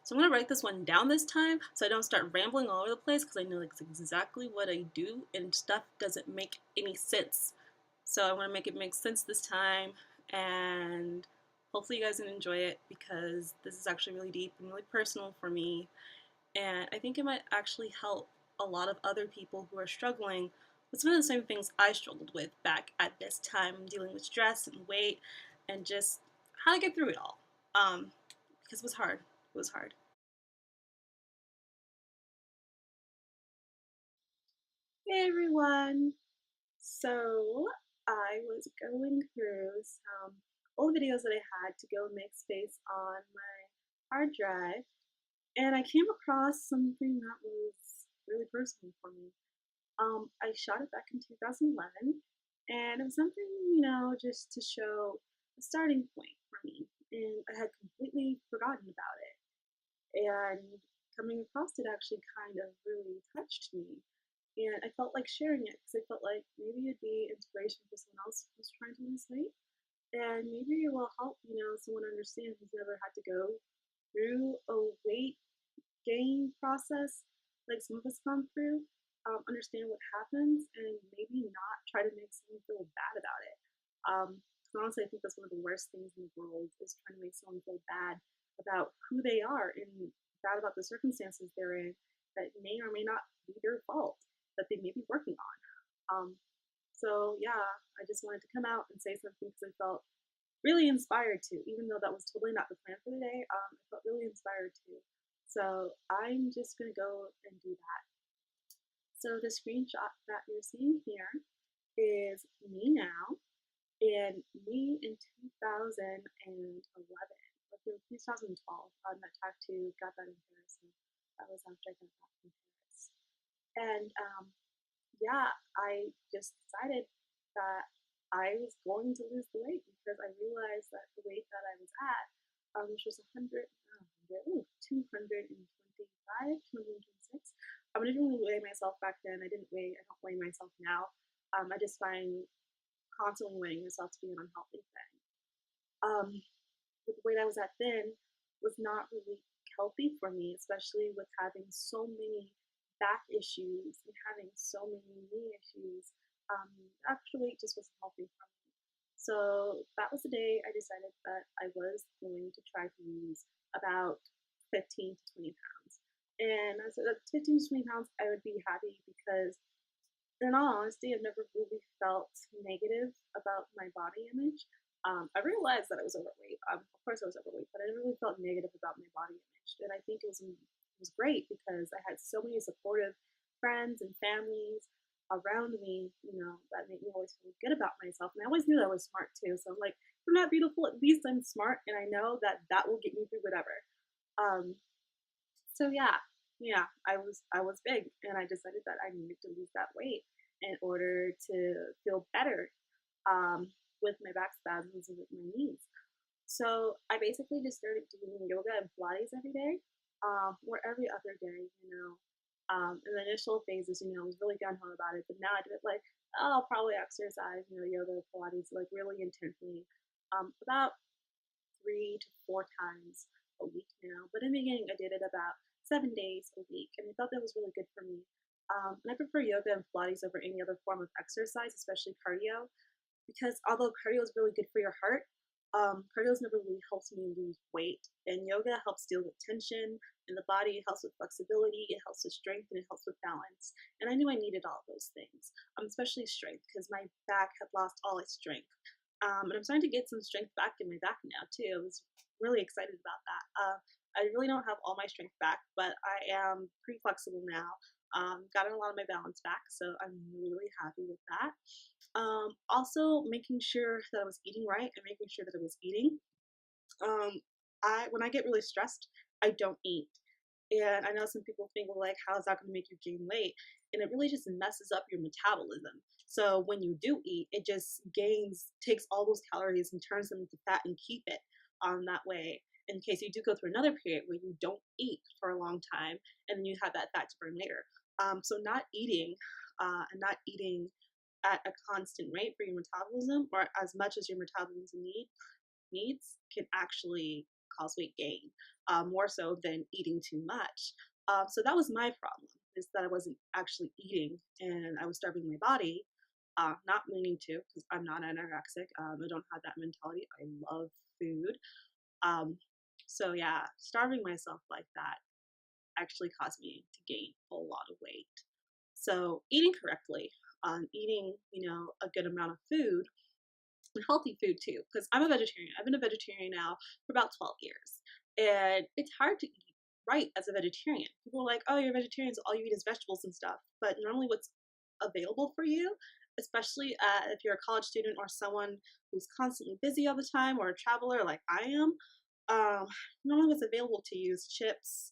So I'm gonna write this one down this time so I don't start rambling all over the place because I know like exactly what I do and stuff doesn't make any sense. So I want to make it make sense this time, and hopefully you guys can enjoy it because this is actually really deep and really personal for me, and I think it might actually help a lot of other people who are struggling with some of the same things I struggled with back at this time, dealing with stress and weight and just how to get through it all. Because it was hard. It was hard. Hey everyone! So I was going through some old videos that I had to go make space on my hard drive, and I came across something that was really personal for me. I shot it back in 2011, and it was something, just to show a starting point for me, and I had completely forgotten about it. And coming across it actually kind of really touched me. And I felt like sharing it because I felt like maybe it'd be inspiration for someone else who's trying to lose weight. And maybe it will help, someone understand who's never had to go through a weight gain process like some of us gone through, understand what happens, and maybe not try to make someone feel bad about it. 'Cause honestly, I think that's one of the worst things in the world is trying to make someone feel bad about who they are and bad about the circumstances they're in that may or may not be their fault that they may be working on. So yeah, I just wanted to come out and say something because I felt really inspired to, even though that was totally not the plan for the day. I felt really inspired to. So I'm just gonna go and do that. So the screenshot that you're seeing here is me now and me in 2011, like in 2012. That tattoo got that in Paris. So that was after I got back from Paris. And yeah, I just decided that I was going to lose the weight because I realized that the weight that I was at, which was 100, 225, 226. I didn't really weigh myself back then. I don't weigh myself now. I just find constantly weighing yourself to be an unhealthy thing. Um, with the weight I was at then was not really healthy for me, especially with having so many back issues and having so many knee issues. Actually, it just wasn't healthy for me. So that was the day I decided that I was going to try to lose about 15 to 20 pounds. And I said that 15 to 20 pounds, I would be happy because, in all honesty, I've never really felt negative about my body image. I realized that I was overweight. Of course, I was overweight, but I never really felt negative about my body image. And I think it was great because I had so many supportive friends and families around me, that made me always feel good about myself. And I always knew that I was smart too. So I'm like, if I'm not beautiful, at least I'm smart, and I know that that will get me through whatever. Um, so yeah, I was big, and I decided that I needed to lose that weight in order to feel better, um, with my back spasms and with my knees. So I basically just started doing yoga and Pilates every day, or every other day. In the initial phases, I was really gun ho about it, but now I do it like, oh, I'll probably exercise, yoga, Pilates, like really intensely, about 3 to 4 times a week now. But in the beginning, I did it about 7 days a week, and I thought that was really good for me. And I prefer yoga and Pilates over any other form of exercise, especially cardio, because although cardio is really good for your heart, cardio's never really helped me lose weight. And yoga helps deal with tension in the body. It helps with flexibility. It helps with strength, and it helps with balance. And I knew I needed all of those things, especially strength, because my back had lost all its strength. And I'm starting to get some strength back in my back now too. I was really excited about that. I really don't have all my strength back, but I am pretty flexible now. Gotten a lot of my balance back, so I'm really, really happy with that. Also, making sure that I was eating right and making sure that I was eating. Um, I when I get really stressed, I don't eat. And I know some people think, well, like, how is that going to make you gain weight? And it really just messes up your metabolism. So when you do eat, it just takes all those calories and turns them into fat and keep it that way. In case you do go through another period where you don't eat for a long time, and then you have that fat to burn later. So not eating, and not eating at a constant rate for your metabolism, or as much as your metabolism needs, can actually cause weight gain, more so than eating too much. So that was my problem, is that I wasn't actually eating and I was starving my body, not meaning to, because I'm not anorexic. I don't have that mentality. I love food. Um, so yeah, starving myself like that actually caused me to gain a lot of weight. So eating correctly, eating, a good amount of food, and healthy food too, because I'm a vegetarian. I've been a vegetarian now for about 12 years. And it's hard to eat right as a vegetarian. People are like, oh, you're a vegetarian, so all you eat is vegetables and stuff. But normally, what's available for you, especially if you're a college student or someone who's constantly busy all the time or a traveler like I am, um, normally what's available to you is chips,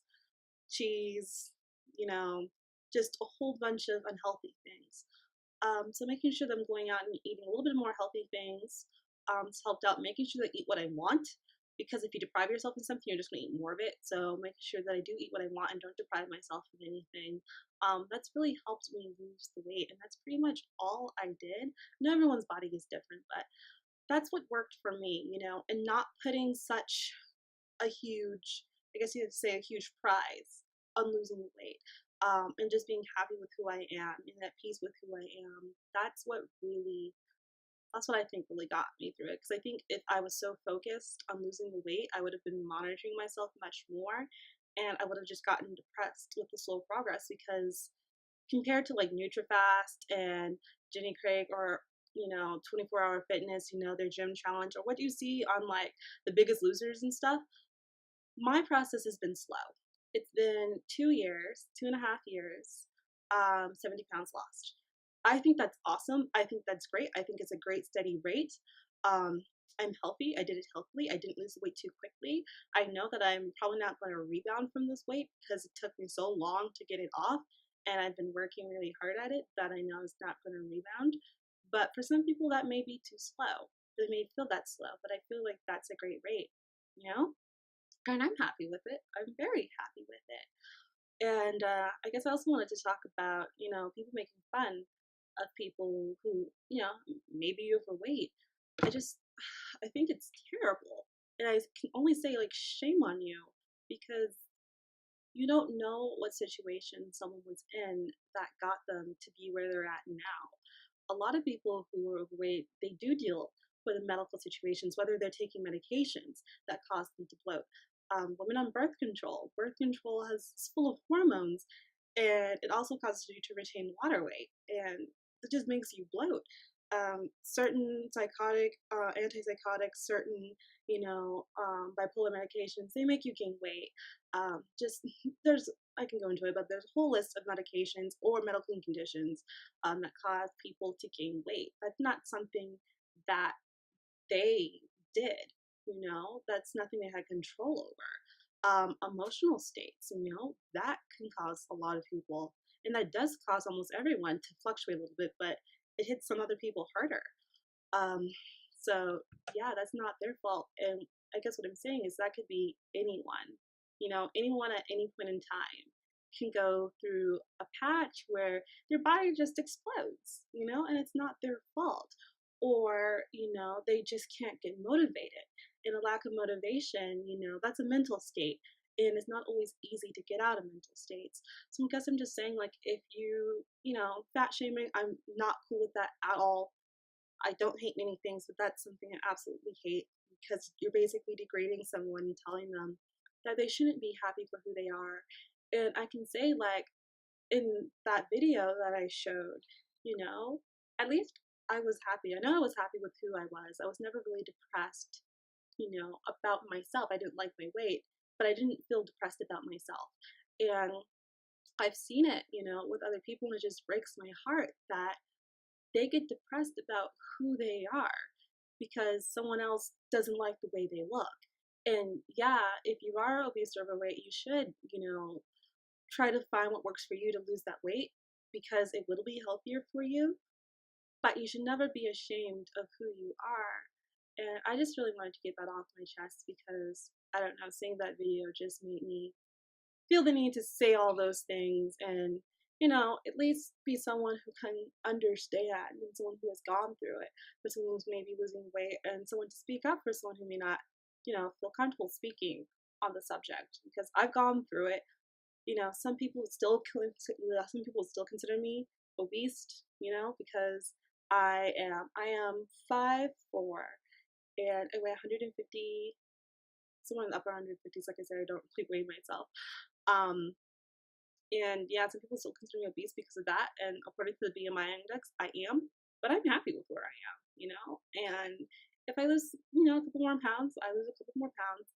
cheese, you know, just a whole bunch of unhealthy things. So making sure that I'm going out and eating a little bit more healthy things has helped out. Making sure that I eat what I want, because if you deprive yourself of something, you're just going to eat more of it. So making sure that I do eat what I want and don't deprive myself of anything. That's really helped me lose the weight, and that's pretty much all I did. I know everyone's body is different, but that's what worked for me, and not putting such a huge, I guess you could say, a huge prize on losing the weight. And just being happy with who I am and at peace with who I am. That's what I think really got me through it. Because I think if I was so focused on losing the weight, I would have been monitoring myself much more, and I would have just gotten depressed with the slow progress. Because compared to like NutriFast and Jenny Craig, or 24-hour fitness, their gym challenge, or what do you see on like the biggest losers and stuff, my process has been slow. It's been 2 years, 2.5 years, 70 pounds lost. I think that's awesome. I think that's great. I think it's a great steady rate. Um, I'm healthy. I did it healthily. I didn't lose the weight too quickly. I know that I'm probably not going to rebound from this weight because it took me so long to get it off. And I've been working really hard at it that I know it's not going to rebound. But for some people, that may be too slow. They may feel that slow, but I feel like that's a great rate, you know? And I'm happy with it. I'm very happy with it. And I guess I also wanted to talk about, people making fun of people who, may be overweight. I just, I think it's terrible. And I can only say, like, shame on you, because you don't know what situation someone was in that got them to be where they're at now. A lot of people who are overweight, they do deal with medical situations, whether they're taking medications that cause them to bloat. Women on birth control. Birth control is full of hormones, and it also causes you to retain water weight, and it just makes you bloat. Certain psychotic, antipsychotics, certain, bipolar medications, they make you gain weight. Just there's, I can go into it, but there's a whole list of medications or medical conditions that cause people to gain weight. That's not something that they did, that's nothing they had control over. Emotional states, that can cause a lot of people, and that does cause almost everyone to fluctuate a little bit, but it hits some other people harder. Um, so yeah, that's not their fault. And I guess what I'm saying is that could be anyone, anyone at any point in time can go through a patch where their body just explodes, and it's not their fault. Or, they just can't get motivated. And a lack of motivation, that's a mental state. And it's not always easy to get out of mental states. So I guess I'm just saying, like, if fat shaming, I'm not cool with that at all. I don't hate many things, but that's something I absolutely hate, because you're basically degrading someone and telling them that they shouldn't be happy for who they are. And I can say, like, in that video that I showed, at least I was happy. I know I was happy with who I was. I was never really depressed, about myself. I didn't like my weight, but I didn't feel depressed about myself. And I've seen it, with other people, and it just breaks my heart that they get depressed about who they are because someone else doesn't like the way they look. And yeah, if you are obese or overweight, you should, try to find what works for you to lose that weight, because it will be healthier for you. But you should never be ashamed of who you are. And I just really wanted to get that off my chest, because I don't know, seeing that video just made me feel the need to say all those things, and at least be someone who can understand, and someone who has gone through it, for someone who's maybe losing weight, and someone to speak up for someone who may not, feel comfortable speaking on the subject because I've gone through it. Some people still consider me obese, because I am 5'4" and I weigh 150, somewhere in the upper 150s. Like I said, I don't really weigh myself. Um, and yeah, some people still consider me obese because of that. And according to the BMI index, I am, but I'm happy with where I am. And if I lose, a couple more pounds, I lose a couple more pounds.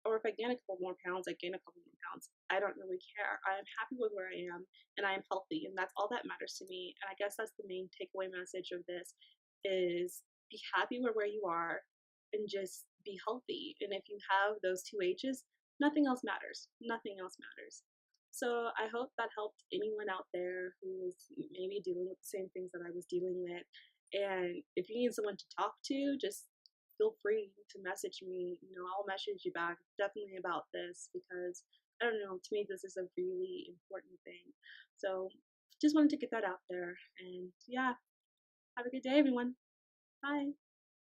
Or if I gain a couple more pounds, I gain a couple more pounds. I don't really care. I am happy with where I am and I am healthy, and that's all that matters to me. And I guess that's the main takeaway message of this is be happy with where you are and just be healthy. And if you have those two H's, nothing else matters. Nothing else matters. So I hope that helped anyone out there who is maybe dealing with the same things that I was dealing with. And if you need someone to talk to, just feel free to message me. I'll message you back definitely about this because I don't know, to me, this is a really important thing. So just wanted to get that out there. And yeah, have a good day, everyone. Bye.